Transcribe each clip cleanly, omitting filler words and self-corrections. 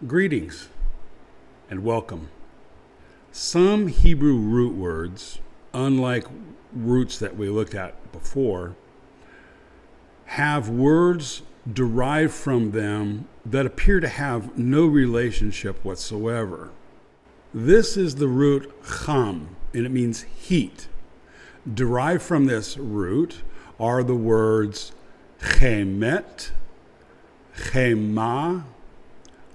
Greetings and welcome. Some Hebrew root words, unlike roots that we looked at before, have words derived from them that appear to have no relationship whatsoever. This is the root cham, and it means heat. Derived from this root are the words chemet, chema,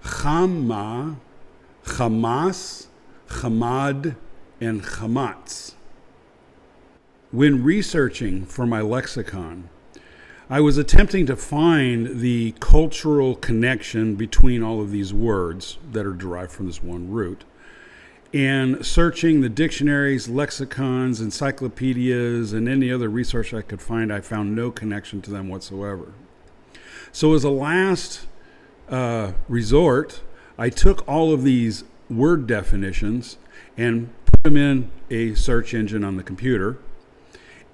Chamma, Hamas, Hamad, and Hamatz. When researching for my lexicon, I was attempting to find the cultural connection between all of these words that are derived from this one root. And searching the dictionaries, lexicons, encyclopedias, and any other resource I could find, I found no connection to them whatsoever. So as a last resort, I took all of these word definitions and put them in a search engine on the computer,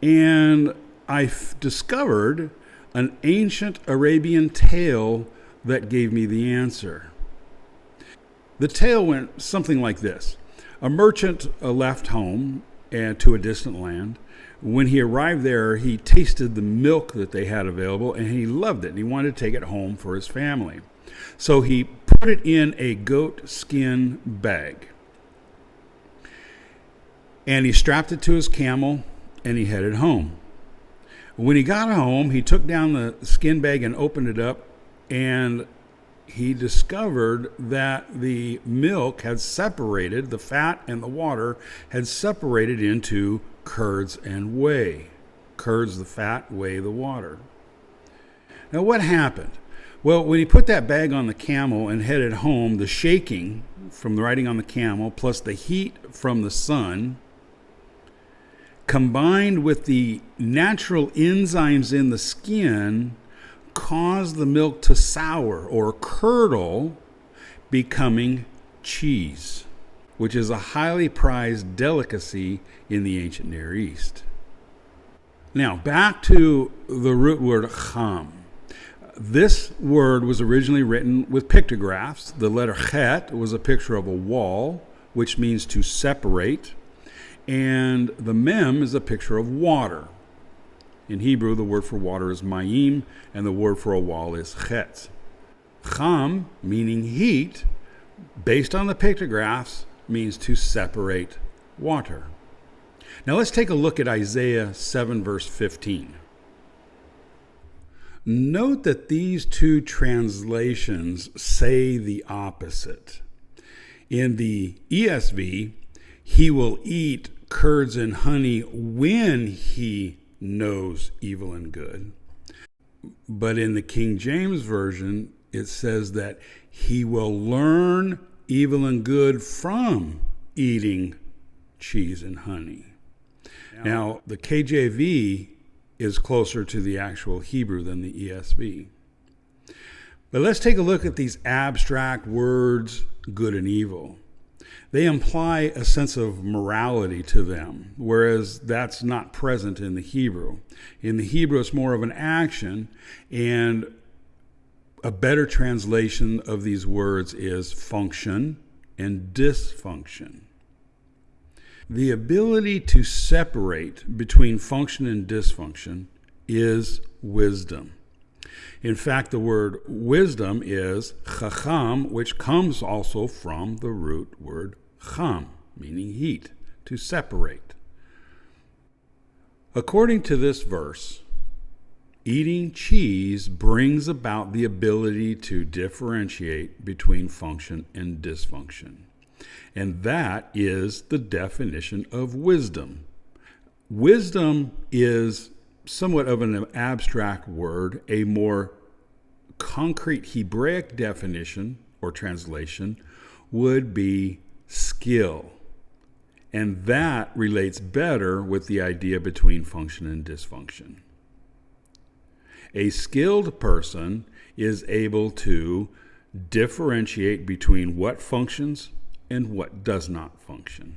and I discovered an ancient Arabian tale that gave me the answer. The tale went something like this. A merchant left home to a distant land. When he arrived there, he tasted the milk that they had available, and he loved it, and he wanted to take it home for his family. So he put it in a goat skin bag, and he strapped it to his camel, and he headed home. When he got home, he took down the skin bag and opened it up, and he discovered that the milk had separated, the fat and the water had separated into curds and whey. Curds, the fat, whey, the water. Now what happened? Well, when he put that bag on the camel and headed home, the shaking from the riding on the camel plus the heat from the sun combined with the natural enzymes in the skin caused the milk to sour or curdle, becoming cheese, which is a highly prized delicacy in the ancient Near East. Now, back to the root word cham. This word was originally written with pictographs. The letter chet was a picture of a wall, which means to separate, and the mem is a picture of water. In Hebrew, the word for water is mayim, and the word for a wall is chet. Cham, meaning heat, based on the pictographs, means to separate water. Now let's take a look at Isaiah 7, verse 15. Note that these two translations say the opposite. In the ESV, he will eat curds and honey when he knows evil and good. But in the King James Version, it says that he will learn evil and good from eating cheese and honey. Now, the KJV is closer to the actual Hebrew than the ESV. But let's take a look at these abstract words, good and evil. They imply a sense of morality to them, whereas that's not present in the Hebrew. In the Hebrew, it's more of an action, and a better translation of these words is function and dysfunction. The ability to separate between function and dysfunction is wisdom. In fact, the word wisdom is chacham, which comes also from the root word cham, meaning heat, to separate. According to this verse, eating cheese brings about the ability to differentiate between function and dysfunction. And that is the definition of wisdom. Wisdom is somewhat of an abstract word. A more concrete Hebraic definition or translation would be skill. And that relates better with the idea between function and dysfunction. A skilled person is able to differentiate between what functions and what does not function.